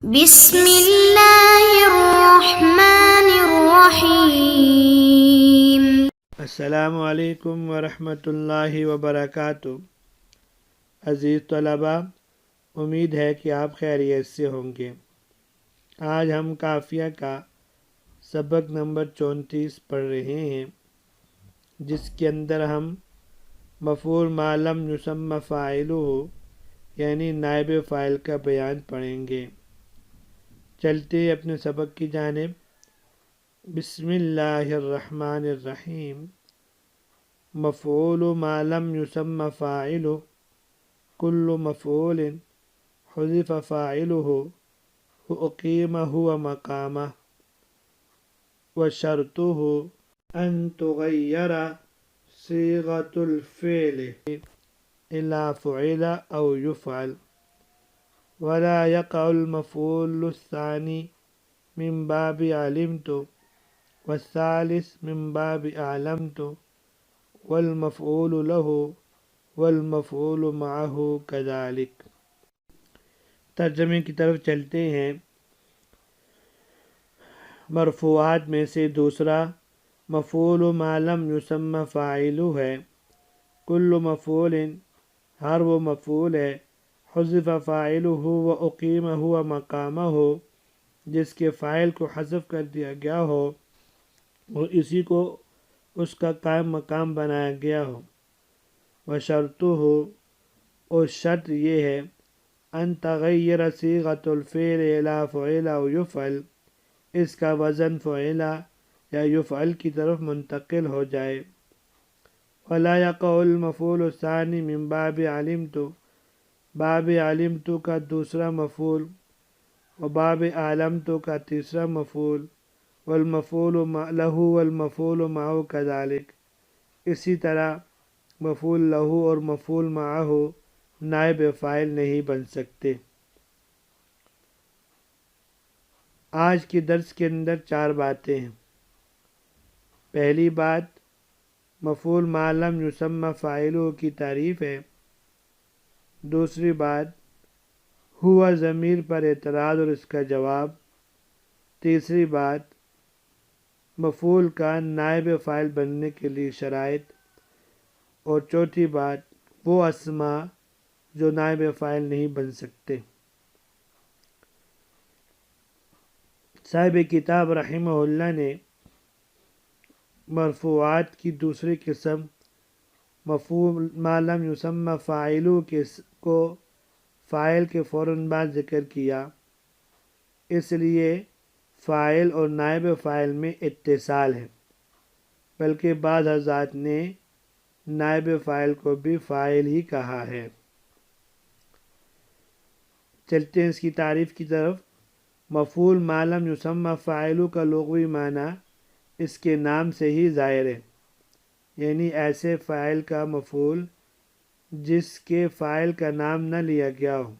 بسم اللہ الرحمن الرحیم۔ السلام علیکم ورحمۃ اللہ وبرکاتہ۔ عزیز طلباء، امید ہے کہ آپ خیریت سے ہوں گے۔ آج ہم قافیہ کا سبق نمبر 34 پڑھ رہے ہیں، جس کے اندر ہم مفعول ما لم یسمی فاعلہ یعنی نائب فاعل کا بیان پڑھیں گے۔ چلتے اپنے سبق کی جانب۔ بسم اللہ الرحمن الرحیم۔ مفعول ما لم یسمی فاعلہ کل مفعول حذف فاعلہ وأقیم هو مقامہ وشرطہ ان تغیر صیغۃ الفعل الی فعل او یفعل، ولا يقع المفعول الثانی من باب علمت والثالث من باب اعلمت والمفعول له والمفعول معه كذلك۔ ترجمے کی طرف چلتے ہیں۔ مرفوعات میں سے دوسرا مفعول ما لم یسمی فاعلہ ہے۔ کل مفعول، ہر وہ مفعول ہے، حذف فاعلہ واقیم هو مقامہ، جس کے فاعل کو حذف کر دیا گیا ہو اور اسی کو اس کا قائم مقام بنایا گیا ہو۔ وشرطہ، اور شرط یہ ہے، ان تغیر صیغۃ الفعل الی فعل او یفعل، اس کا وزن فعل یا یفعل کی طرف منتقل ہو جائے۔ ولا یقع المفعول الثانی من باب علمت، باب علمت کا دوسرا مفعول و باب اعلمت کا تیسرا مفعول، والمفعول له والمفعول معه كذلك، اسی طرح مفعول له اور مفعول معه نائب فاعل نہیں بن سکتے۔ آج کے درس کے اندر 4 باتیں ہیں۔ پہلی بات مفعول ما لم یسمی فاعلہ کی تعریف ہے۔ دوسری بات ہوا ضمیر پر اعتراض اور اس کا جواب۔ تیسری بات مفعول کا نائب فاعل بننے کے لیے شرائط۔ اور چوتھی بات وہ اسما جو نائب فاعل نہیں بن سکتے۔ صاحب کتاب رحمہ اللہ نے مرفوعات کی دوسری قسم مفعول ما لم یسمی فاعلہ کو فاعل کے فوراً بعد ذکر کیا، اس لیے فاعل اور نائب فاعل میں اتصال ہے، بلکہ بعض حضرات نے نائب فاعل کو بھی فاعل ہی کہا ہے۔ چلتے ہیں اس کی تعریف کی طرف۔ مفعول ما لم یسمی فاعلہ کا لغوی معنی اس کے نام سے ہی ظاہر ہے، یعنی ایسے فاعل کا مفعول جس کے فاعل کا نام نہ لیا گیا ہو۔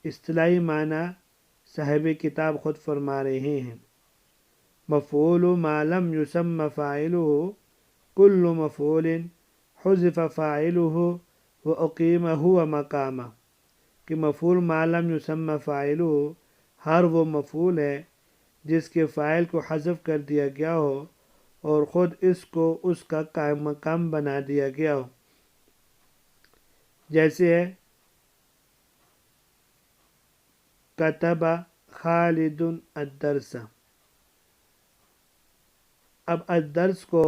اصطلاحی معنی صاحب کتاب خود فرما رہے ہیں۔ مفعول ما لم یسمی فاعلہ کل مفعول حذف فاعلہ واقیم هو مقامہ، کہ مفعول ما لم یسمی فاعلہ ہر وہ مفعول ہے جس کے فاعل کو حذف کر دیا گیا ہو اور خود اس کو اس کا قائم مقام بنا دیا گیا ہو، جیسے ہے کتب خالد الدرس۔ اب الدرس کو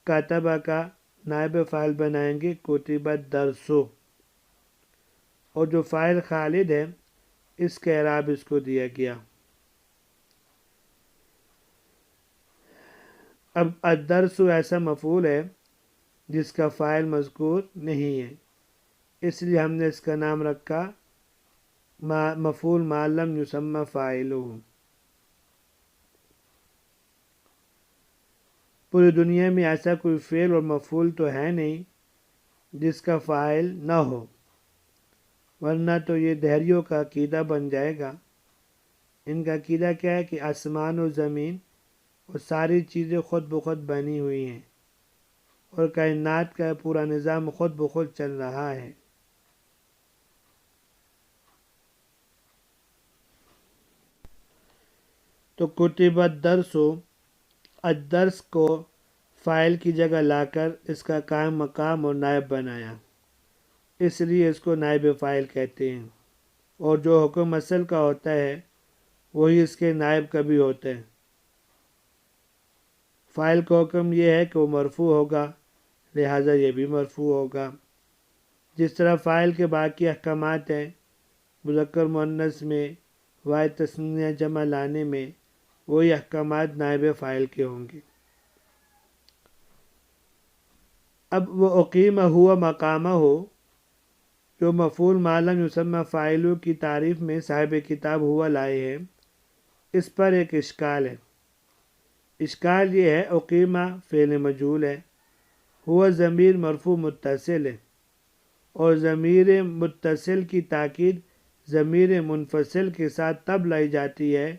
کتب کا نائب فاعل بنائیں گے کتب الدرس، اور جو فاعل خالد ہے اس کا اعراب اس کو دیا گیا۔ اب الدرس ایسا مفعول ہے جس کا فاعل مذکور نہیں ہے، اس لیے ہم نے اس کا نام رکھا مفعول ما لم یسمی فاعلہ۔ پوری دنیا میں ایسا کوئی فعل اور مفعول تو ہے نہیں جس کا فاعل نہ ہو، ورنہ تو یہ دہریوں کا عقیدہ بن جائے گا۔ ان کا عقیدہ کیا ہے کہ آسمان و زمین اور ساری چیزیں خود بخود بنی ہوئی ہیں اور کائنات کا پورا نظام خود بخود چل رہا ہے۔ تو کتب الدرس الدرس کو فاعل کی جگہ لا کر اس کا قائم مقام اور نائب بنایا، اس لیے اس کو نائب فاعل کہتے ہیں، اور جو حکم اصل کا ہوتا ہے وہی اس کے نائب کا بھی ہوتا ہے۔ فاعل کا حکم یہ ہے کہ وہ مرفوع ہوگا، لہٰذا یہ بھی مرفوع ہوگا۔ جس طرح فاعل کے باقی احکامات ہیں، مذکر مؤنث میں واحد تثنیہ جمع لانے میں، وہی احکامات نائب فاعل کے ہوں گے۔ اب وہ اقیم ہوا مقامہ ہو، جو مفعول ما لم یسمی فاعلہ کی تعریف میں صاحب کتاب ہوا لائے ہیں، اس پر ایک اشکال ہے۔ اشکال یہ ہے اقیمہ فعل مجہول ہے، ہوا ضمیر مرفوع متصل ہے، اور ضمیر متصل کی تاکید ضمیر منفصل کے ساتھ تب لائی جاتی ہے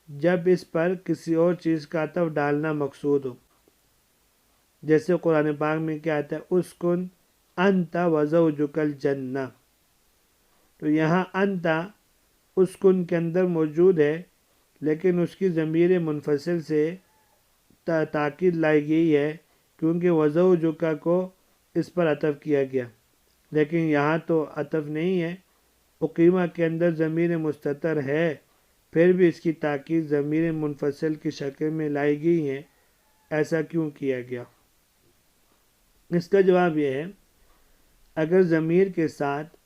جب اس پر کسی اور چیز کا عطف ڈالنا مقصود ہو۔ جیسے قرآن پاک میں کیا آتا ہے، اسکن انت وزوجک الجنہ، تو یہاں انت اسکن کے اندر موجود ہے، لیکن اس کی ضمیر منفصل سے تاکید لائی گئی ہے کیونکہ وزوجک کو اس پر عطف کیا گیا، لیکن یہاں تو عطف نہیں ہے، اقیمہ کے اندر ضمیر مستتر ہے، پھر بھی اس کی تاکید ضمیر منفصل کی شکل میں لائی گئی ہے، ایسا کیوں کیا گیا؟ اس کا جواب یہ ہے، اگر ضمیر کے ساتھ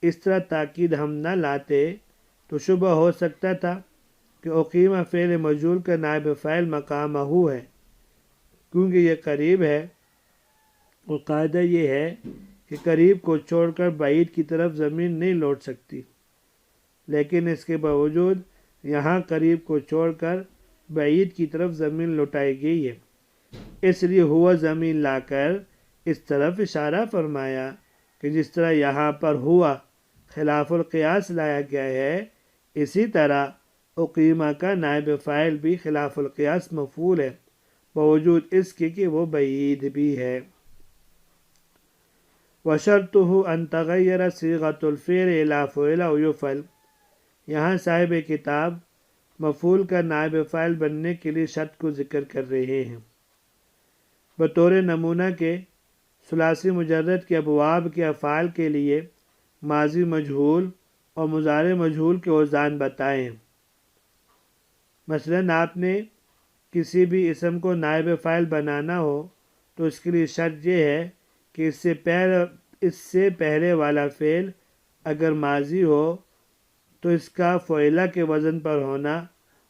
اس طرح تاکید ہم نہ لاتے تو شبہ ہو سکتا تھا کہ اقیمہ فعل مجہول کا نائب فاعل مقامہ ہو ہے، کیونکہ یہ قریب ہے، اور قاعدہ یہ ہے کہ قریب کو چھوڑ کر بعید کی طرف ضمیر نہیں لوٹ سکتی، لیکن اس کے باوجود یہاں قریب کو چھوڑ کر بعید کی طرف ضمیر لوٹائی گئی ہے، اس لیے ہوا ضمیر لا کر اس طرف اشارہ فرمایا کہ جس طرح یہاں پر ہوا خلاف القیاس لایا گیا ہے، اسی طرح اقیمہ کا نائب فاعل بھی خلاف القیاس مفعول ہے، باوجود اس کے کہ وہ بعید بھی ہے۔ وَشَرْطُهُ أَن تَغَيَّرَ صِيغَةُ الْفِعْلِ إِلَىٰ فُعِلَ أَوْ يُفْعَلَ، یہاں صاحب کتاب مفعول کا نائب فاعل بننے کے لیے شرط کو ذکر کر رہے ہیں۔ بطور نمونہ کے ثلاثی مجرد کے ابواب کے افعال کے لیے ماضی مجہول اور مضارع مجہول کے اوزان بتائیں۔ مثلاً آپ نے کسی بھی اسم کو نائب فاعل بنانا ہو تو اس کے لیے شرط یہ ہے کہ اس سے پہلے والا فعل اگر ماضی ہو تو اس کا فعلہ کے وزن پر ہونا،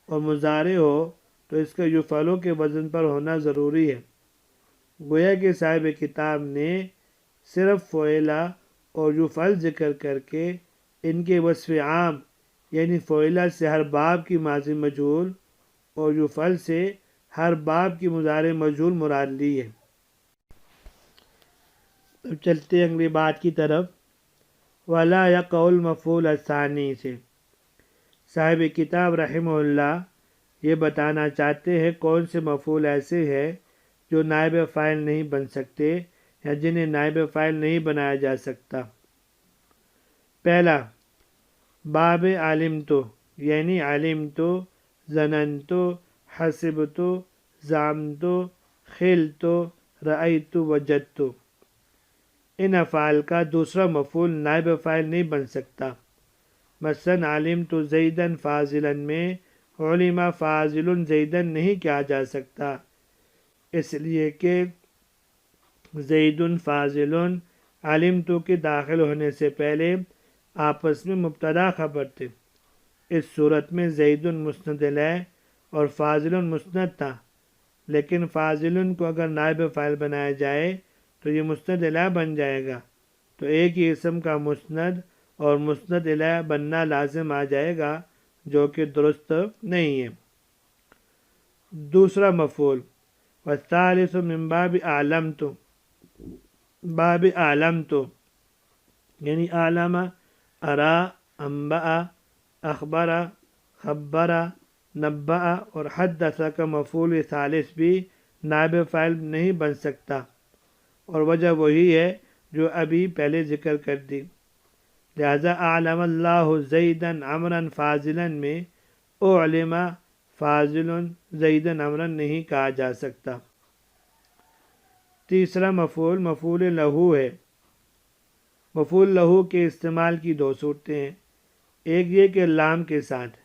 اور مضارع ہو تو اس کا یفعلو کے وزن پر ہونا ضروری ہے۔ گویا کہ صاحب کتاب نے صرف فعلہ اور یفعل ذکر کر کے ان کے وصف عام، یعنی فعلہ سے ہر باب کی ماضی مجہول اور یفعل سے ہر باب کی مضارع مجہول مراد لی ہے۔ اب چلتے ہیں اگلی بات کی طرف، وَلَا يَقَعُ الْمَفْعُولُ الثَّانِي سے۔ صاحب کتاب رحمہ اللہ یہ بتانا چاہتے ہیں کون سے مفعول ایسے ہیں جو نائب فاعل نہیں بن سکتے یا جنہیں نائب فاعل نہیں بنایا جا سکتا۔ پہلا، باب علمتو، یعنی علمتو، ظننتو، حسبتو، زعمتو، خلتو، رأیتو، وجدتو، ان افعال کا دوسرا مفعول نائب فاعل نہیں بن سکتا۔ مثلاً علمت زیدن فاضلا میں علم فاضل زیدن نہیں کہا جا سکتا، اس لیے کہ زید فاضل علمت کے داخل ہونے سے پہلے آپس میں مبتدا خبر تھے۔ اس صورت میں زید مسند الیہ اور فاضل مسند تھا، لیکن فاضل کو اگر نائب فاعل بنایا جائے تو یہ مسند الیہ بن جائے گا، تو ایک ہی اسم کا مسند اور مسند الیہ بننا لازم آ جائے گا، جو کہ درست نہیں ہے۔ دوسرا مفعول، والثالث من باب اعلمت، باب اعلمت یعنی علم، ارا، انبأ، اخبر، خبر، نبأ اور حدث کا مفعول ثالث بھی نائب فاعل نہیں بن سکتا، اور وجہ وہی ہے جو ابھی پہلے ذکر کر دی۔ لہذا اعلم اللہ زیدن عمرا فاضلا میں اعلم فاضل زیدن امرن نہیں کہا جا سکتا۔ تیسرا مفعول مفعول لہو ہے۔ مفعول لہو کے استعمال کی دو صورتیں ہیں، ایک یہ کہ لام کے ساتھ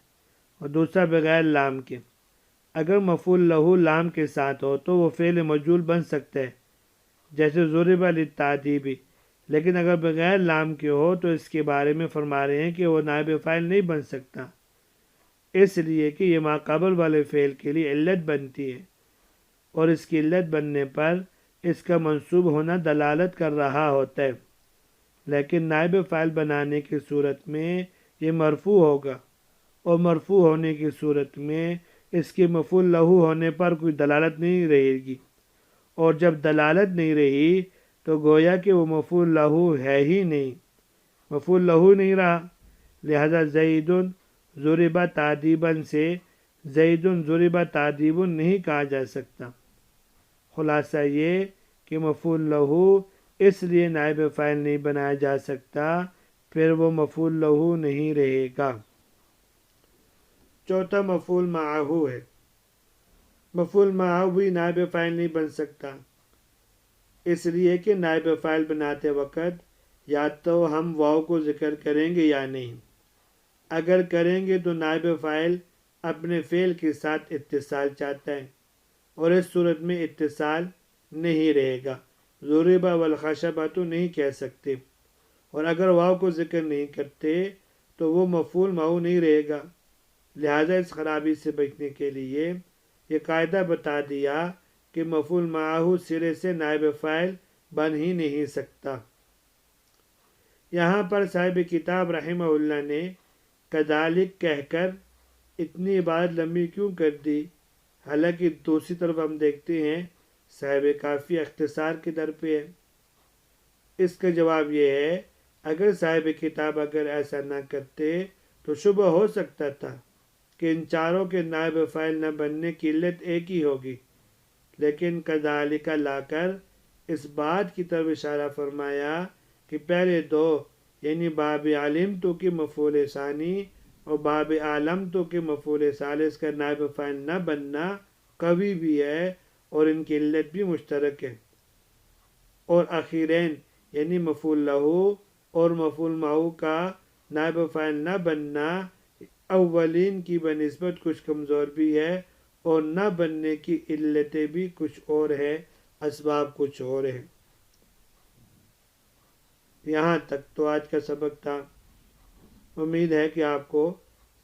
اور دوسرا بغیر لام کے۔ اگر مفعول لہو لام کے ساتھ ہو تو وہ فعل مجہول بن سکتا ہے، جیسے ضرب للتعذیب، لیکن اگر بغیر لام کے ہو تو اس کے بارے میں فرما رہے ہیں کہ وہ نائب فاعل نہیں بن سکتا، اس لیے کہ یہ ماقبل والے فعل کے لیے علت بنتی ہے، اور اس کی علت بننے پر اس کا منصوب ہونا دلالت کر رہا ہوتا ہے، لیکن نائب فاعل بنانے کی صورت میں یہ مرفوع ہوگا، اور مرفوع ہونے کی صورت میں اس کے مفعول لہو ہونے پر کوئی دلالت نہیں رہے گی، اور جب دلالت نہیں رہی تو گویا کہ وہ مفعول لہو ہے ہی نہیں، مفعول لہو نہیں رہا، لہذا زید ضرب تعذیبا سے زید ضرب تعذیب نہیں کہا جا سکتا۔ خلاصہ یہ کہ مفعول لہو اس لیے نائب فاعل نہیں بنایا جا سکتا، پھر وہ مفعول لہو نہیں رہے گا۔ چوتھا مفعول معہ ہے۔ مفعول معہ بھی نائب فاعل نہیں بن سکتا، اس لیے کہ نائب فاعل بناتے وقت یا تو ہم واو کو ذکر کریں گے یا نہیں۔ اگر کریں گے تو نائب فاعل اپنے فعل کے ساتھ اتصال چاہتا ہے، اور اس صورت میں اتصال نہیں رہے گا، ضرب والخشبہ تو نہیں کہہ سکتے، اور اگر واو کو ذکر نہیں کرتے تو وہ مفعول معہ نہیں رہے گا۔ لہذا اس خرابی سے بچنے کے لیے یہ قاعدہ بتا دیا کہ مفعول معہ سرے سے نائب فاعل بن ہی نہیں سکتا۔ یہاں پر صاحب کتاب رحمہ اللہ نے کذالک کہہ کر اتنی عبارت لمبی کیوں کر دی؟ حالانکہ دوسری طرف ہم دیکھتے ہیں صاحب کافی اختصار کے در پہ ہے۔ اس کا جواب یہ ہے، اگر صاحب کتاب اگر ایسا نہ کرتے تو شبہ ہو سکتا تھا کہ ان چاروں کے نائب فاعل نہ بننے کی علت ایک ہی ہوگی، لیکن کذالک لا کر اس بات کی طرف اشارہ فرمایا کہ پہلے دو یعنی باب علمتو کے مفعول ثانی اور باب علمتو کے مفعول ثالث کا نائب فاعل نہ بننا قوی بھی ہے اور ان کی علت بھی مشترک ہے، اور اخیرین یعنی مفعول لہو اور مفعول معہ کا نائب فاعل نہ بننا اولین کی بنسبت کچھ کمزور بھی ہے، اور نہ بننے کی علتیں بھی کچھ اور ہے، اسباب کچھ اور ہیں۔ یہاں تک تو آج کا سبق تھا، امید ہے کہ آپ کو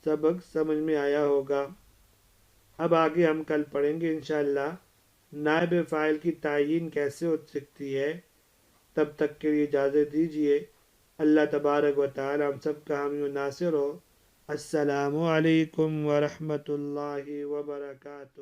سبق سمجھ میں آیا ہوگا۔ اب آگے ہم کل پڑھیں گے انشاءاللہ نائب فاعل کی تعیین کیسے ہو سکتی ہے۔ تب تک کے لیے اجازت دیجیے، اللہ تبارک و تعالی ہم سب کا حامی و ناصر ہو۔ السلام علیکم ورحمۃ اللہ وبرکاتہ۔